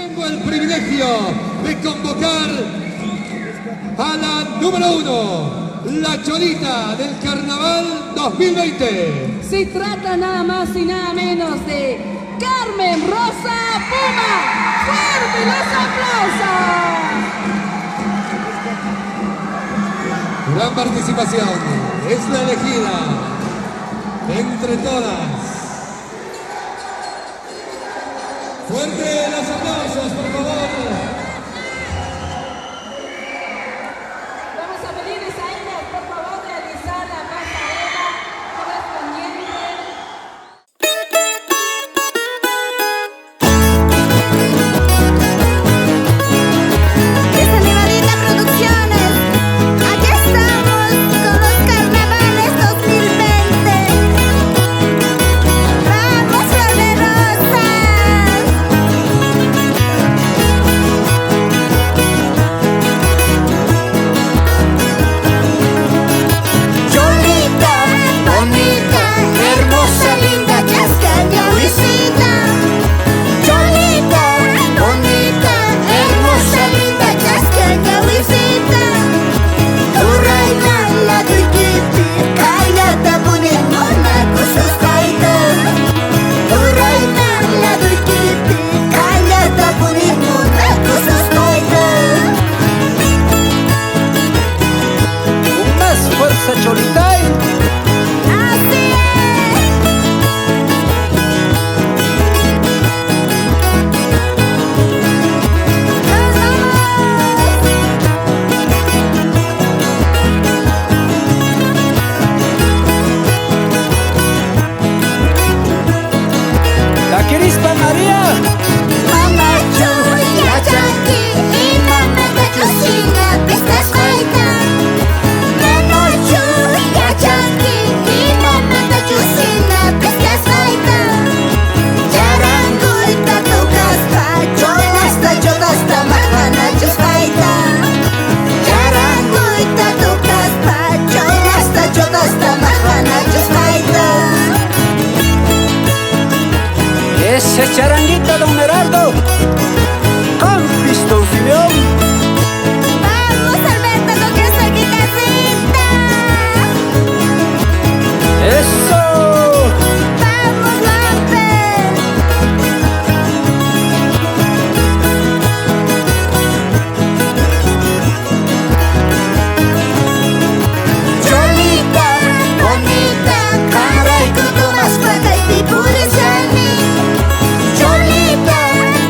Tengo el privilegio de convocar a la número 1, la Cholita del Carnaval 2020. Se trata nada más y nada menos de Carmen Rosa Puma. ¡Fuerte los aplausos! Gran participación. Es la elegida entre todas. Fuerte los aplausos, por favor. Vamos a pedirles a ellas, por favor, realizar la pasarela correspondiente. Desde Nevadita Producciones, aquí estamos con los carnavales 2020. ¡Vamos, Flor de Rosas! Cholita, bonita, hermosa, linda, chascaña, Luisita. Cholita, bonita, hermosa, linda, chascaña, Luisita. Tu reina, la tuikiti, kailata, punin mona, kusus kaita. Tu reina, la tuikiti, kailata, punin mona, kusus kaita. Con más fuerza, Cholita. Así es. ¡Nos vamos! La Crispa María. Mamá Chuya Chanqui y mamá Cachucina, pistas faita. Mamá Chuya Chanqui y mamá Cachucina, pistas faita. Charanguita tu caspa, cholasta, chotasta, mahana chus faita. Charanguita tu caspa, cholasta, chotasta, mahana chus faita. Ese charanguito, don Heraldo. Con Pistón Simeón. Vamos, Alberto, con esa guitarrita. Eso. Vamos, Lamper. Cholita, bonita, caray, cutu más paca y pipurizani. Cholita,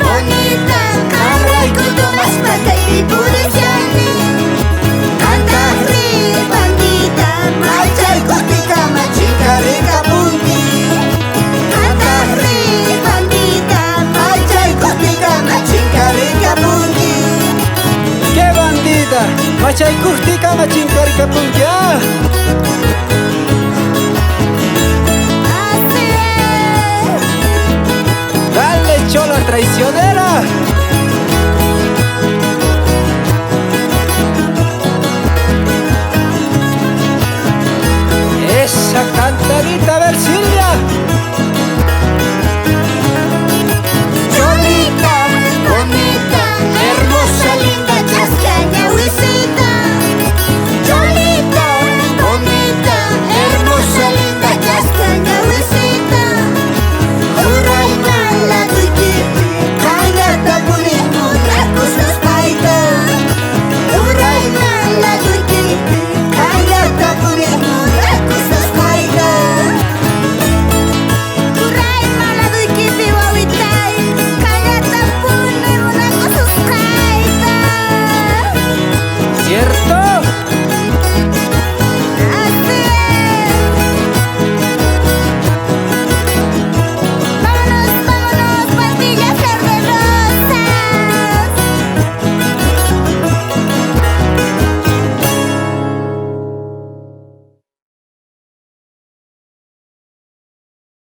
bonita, caray, cutu más paca y pipurizani. Canta bandita, marcha y costica, machica, rica punti. Canta bandita, marcha y costica, machica, rica punti. ¡Qué bandida! Machay Kurtika, Machincarica Puntia. Así es. Dale, chola traicionera.